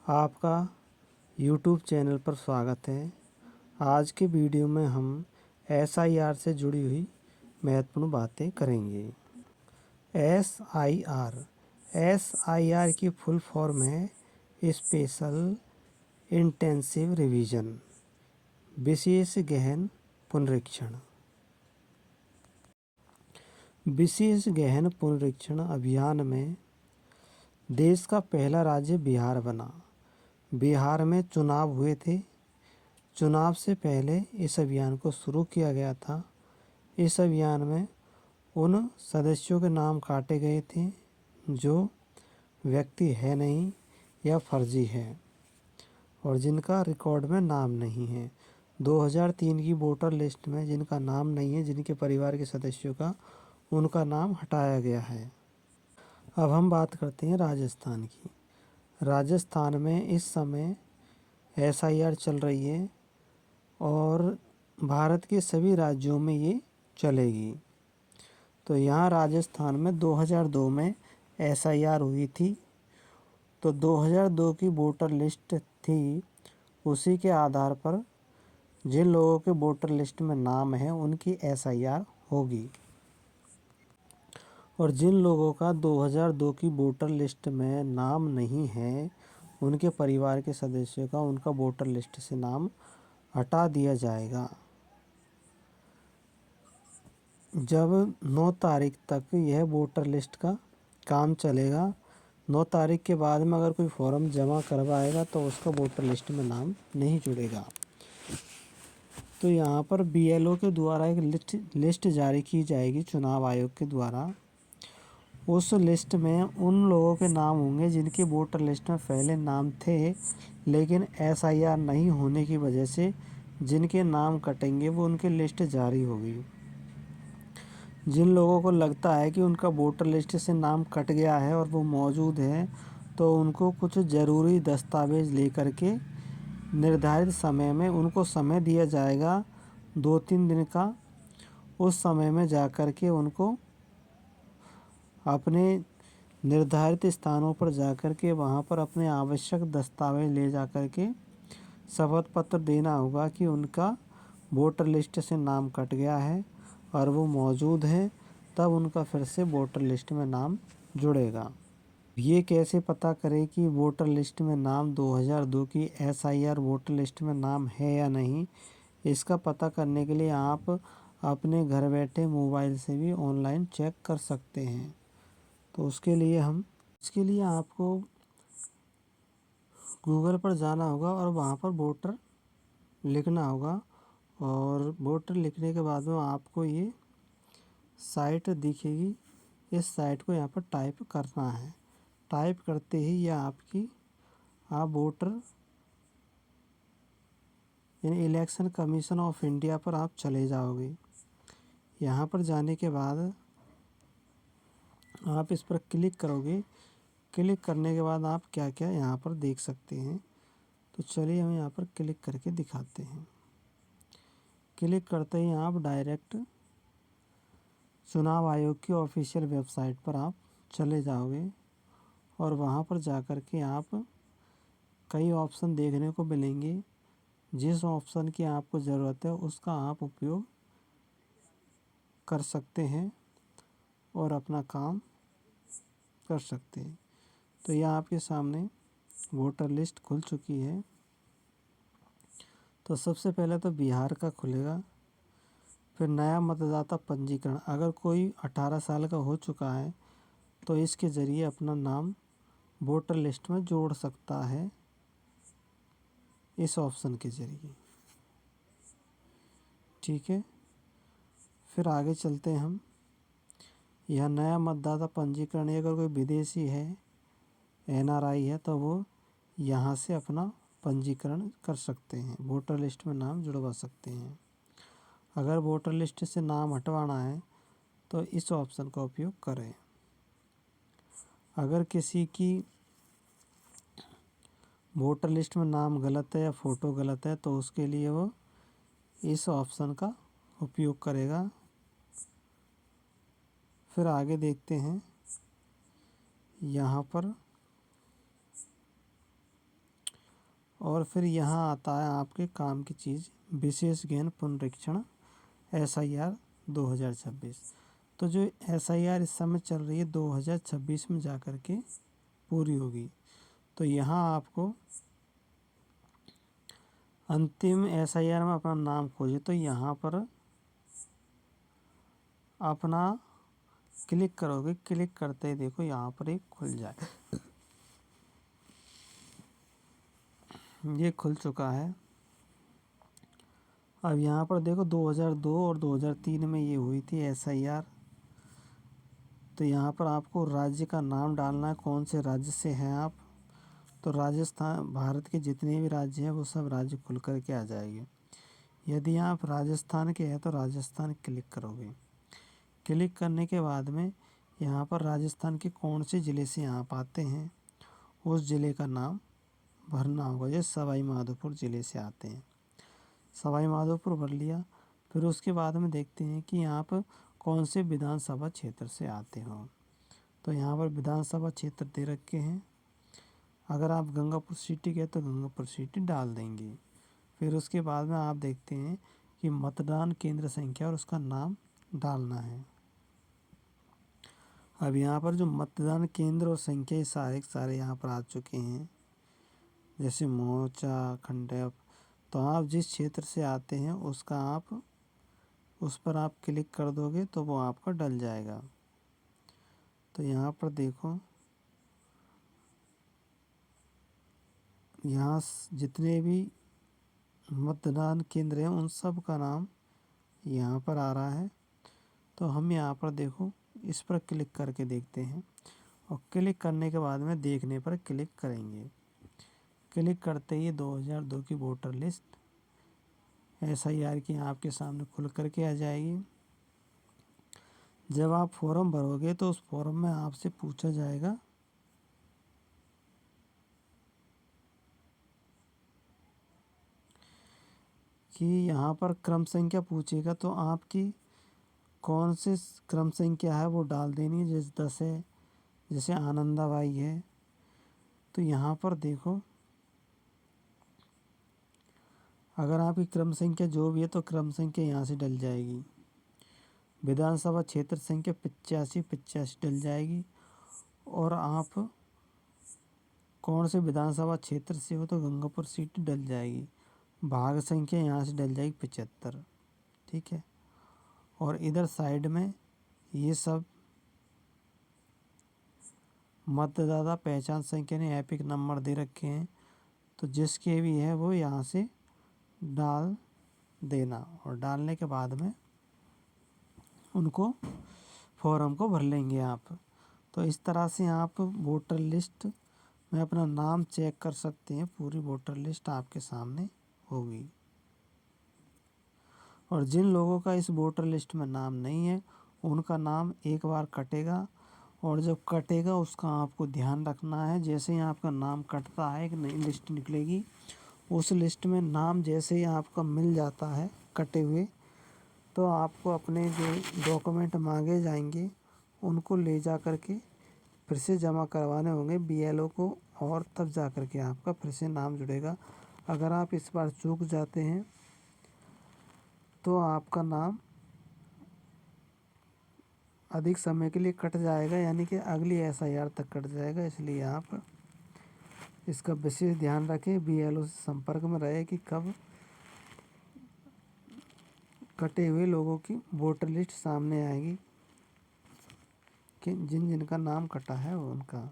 आपका YouTube channel पर स्वागत है। आज के वीडियो में हम SIR से जुड़ी हुई महत्वपूर्ण बातें करेंगे। SIR की फुल फॉर्म है स्पेशल इंटेंसिव रिवीजन, विशेष गहन पुनरीक्षण। विशेष गहन पुनरीक्षण अभियान में देश का पहला राज्य बिहार बना। बिहार में चुनाव हुए थे। चुनाव से पहले इस अभियान को शुरू किया गया था। इस अभियान में उन सदस्यों के नाम काटे गए थे जो व्यक्ति है नहीं या फर्जी है और जिनका रिकॉर्ड में नाम नहीं है। 2003 की वोटर लिस्ट में जिनका नाम नहीं है, जिनके परिवार के सदस्यों का, उनका नाम हटाया गया है। अब हम बात करते हैं राजस्थान की। राजस्थान में इस समय SIR चल रही है और भारत के सभी राज्यों में ये चलेगी। तो यहाँ राजस्थान में 2002 में SIR हुई थी। तो 2002 की वोटर लिस्ट थी, उसी के आधार पर जिन लोगों के वोटर लिस्ट में नाम है उनकी SIR होगी। और जिन लोगों का 2002 की वोटर लिस्ट में नाम नहीं है, उनके परिवार के सदस्यों का उनका वोटर लिस्ट से नाम हटा दिया जाएगा। जब 9 तारीख तक यह वोटर लिस्ट का काम चलेगा, 9 तारीख के बाद में अगर कोई फॉर्म जमा करवाएगा तो उसका वोटर लिस्ट में नाम नहीं जुड़ेगा। तो यहाँ पर BLO के द्वारा एक लिस्ट जारी की जाएगी चुनाव आयोग के द्वारा। उस लिस्ट में उन लोगों के नाम होंगे जिनके वोटर लिस्ट में पहले नाम थे, लेकिन SIR नहीं होने की वजह से जिनके नाम कटेंगे वो उनकी लिस्ट जारी होगी। जिन लोगों को लगता है कि उनका वोटर लिस्ट से नाम कट गया है और वो मौजूद है, तो उनको कुछ ज़रूरी दस्तावेज़ लेकर के निर्धारित समय में उनको समय दिया जाएगा 2-3 दिन का। उस समय में जाकर के उनको अपने निर्धारित स्थानों पर जाकर के वहाँ पर अपने आवश्यक दस्तावेज ले जाकर के शपथ पत्र देना होगा कि उनका वोटर लिस्ट से नाम कट गया है और वो मौजूद है, तब उनका फिर से वोटर लिस्ट में नाम जुड़ेगा। ये कैसे पता करें कि वोटर लिस्ट में नाम 2002 की SIR वोटर लिस्ट में नाम है या नहीं? इसका पता करने के लिए आप अपने घर बैठे मोबाइल से भी ऑनलाइन चेक कर सकते हैं। तो इसके लिए आपको गूगल पर जाना होगा और वहाँ पर वोटर लिखना होगा और वोटर लिखने के बाद में आपको ये साइट दिखेगी। इस साइट को यहाँ पर टाइप करना है। टाइप करते ही ये आप voter election commission of India पर आप चले जाओगे। यहाँ पर जाने के बाद आप इस पर क्लिक करोगे। क्लिक करने के बाद आप क्या क्या यहाँ पर देख सकते हैं। तो चलिए हम यहाँ पर क्लिक करके दिखाते हैं। क्लिक करते ही आप डायरेक्ट चुनाव आयोग की ऑफिशियल वेबसाइट पर आप चले जाओगे और वहाँ पर जाकर के आप कई ऑप्शन देखने को मिलेंगे। जिस ऑप्शन की आपको ज़रूरत है उसका आप उपयोग कर सकते हैं और अपना काम कर सकते हैं। तो यह आपके सामने वोटर लिस्ट खुल चुकी है। तो सबसे पहले तो बिहार का खुलेगा, फिर नया मतदाता पंजीकरण। अगर कोई 18 साल का हो चुका है तो इसके ज़रिए अपना नाम वोटर लिस्ट में जोड़ सकता है इस ऑप्शन के ज़रिए। ठीक है, फिर आगे चलते हैं हम। यह नया मतदाता पंजीकरण, अगर कोई विदेशी है, NRI है, तो वो यहाँ से अपना पंजीकरण कर सकते हैं, वोटर लिस्ट में नाम जुड़वा सकते हैं। अगर वोटर लिस्ट से नाम हटवाना है तो इस ऑप्शन का उपयोग करें। अगर किसी की वोटर लिस्ट में नाम गलत है या फ़ोटो गलत है तो उसके लिए वो इस ऑप्शन का उपयोग करेगा। फिर आगे देखते हैं। यहाँ पर और फिर यहाँ आता है आपके काम की चीज़, विशेष गहन पुनरीक्षण SIR 2026। तो जो SIR इस समय चल रही है 2026 में जा कर के पूरी होगी। तो यहाँ आपको अंतिम SIR में अपना नाम खोजे तो यहाँ पर अपना क्लिक करोगे, क्लिक करते ही देखो यहाँ पर एक खुल जाए, ये खुल चुका है। अब यहाँ पर देखो 2002 और 2003 में ये हुई थी SIR। तो यहाँ पर आपको राज्य का नाम डालना है, कौन से राज्य से हैं आप। तो राजस्थान, भारत के जितने भी राज्य हैं वो सब राज्य खुल कर के आ जाएंगे। यदि आप राजस्थान के हैं तो राजस्थान क्लिक करोगे। क्लिक करने के बाद में यहाँ पर राजस्थान के कौन से ज़िले से आप आते हैं उस ज़िले का नाम भरना होगा। जैसे सवाई माधोपुर ज़िले से आते हैं, सवाई माधोपुर भर लिया। फिर उसके बाद में देखते हैं कि यहाँ पर कौन से विधानसभा क्षेत्र से आते हो। तो यहाँ पर विधानसभा क्षेत्र दे रखे हैं। अगर आप गंगापुर सिटी के तो गंगापुर सिटी डाल देंगे। फिर उसके बाद में आप देखते हैं कि मतदान केंद्र संख्या और उसका नाम डालना है। अब यहाँ पर जो मतदान केंद्र और संख्या सारे के सारे यहाँ पर आ चुके हैं, जैसे मोचा, खंडेप। तो आप जिस क्षेत्र से आते हैं उसका आप उस पर आप क्लिक कर दोगे तो वो आपका डल जाएगा। तो यहाँ पर देखो, यहाँ जितने भी मतदान केंद्र हैं उन सब का नाम यहाँ पर आ रहा है। तो हम यहाँ पर देखो इस पर क्लिक करके देखते हैं, और क्लिक करने के बाद में देखने पर क्लिक करेंगे। क्लिक करते ही 2002 की वोटर लिस्ट SIR की आपके सामने खुल करके आ जाएगी। जब आप फॉर्म भरोगे तो उस फॉर्म में आपसे पूछा जाएगा कि यहाँ पर क्रम संख्या पूछेगा, तो आपकी कौन से क्रम संख्या है वो डाल देनी है। जैसे 10 है, जैसे आनंदाबाई है। तो यहाँ पर देखो, अगर आपकी क्रम संख्या जो भी है तो क्रम संख्या यहाँ से डल जाएगी। विधानसभा क्षेत्र संख्या 85 डल जाएगी। और आप कौन से विधानसभा क्षेत्र से हो तो गंगापुर सीट डल जाएगी। भाग संख्या यहाँ से डल जाएगी 75। ठीक है। और इधर साइड में ये सब मतदाता पहचान संख्या ने एपिक नंबर दे रखे हैं, तो जिसके भी है वो यहाँ से डाल देना। और डालने के बाद में उनको फॉर्म को भर लेंगे आप। तो इस तरह से आप वोटर लिस्ट में अपना नाम चेक कर सकते हैं। पूरी वोटर लिस्ट आपके सामने होगी। और जिन लोगों का इस वोटर लिस्ट में नाम नहीं है उनका नाम एक बार कटेगा, और जब कटेगा उसका आपको ध्यान रखना है। जैसे ही आपका नाम कटता है एक नई लिस्ट निकलेगी, उस लिस्ट में नाम जैसे ही आपका मिल जाता है कटे हुए, तो आपको अपने जो डॉक्यूमेंट मांगे जाएंगे उनको ले जा कर के फिर से जमा करवाने होंगे BLO को, और तब जा कर के आपका फिर से नाम जुड़ेगा। अगर आप इस बार चूक जाते हैं तो आपका नाम अधिक समय के लिए कट जाएगा, यानी कि अगली SIR तक कट जाएगा। इसलिए आप इसका विशेष ध्यान रखें, BLO से संपर्क में रहे कि कब कटे हुए लोगों की वोटर लिस्ट सामने आएगी, कि जिन जिनका नाम कटा है वो उनका।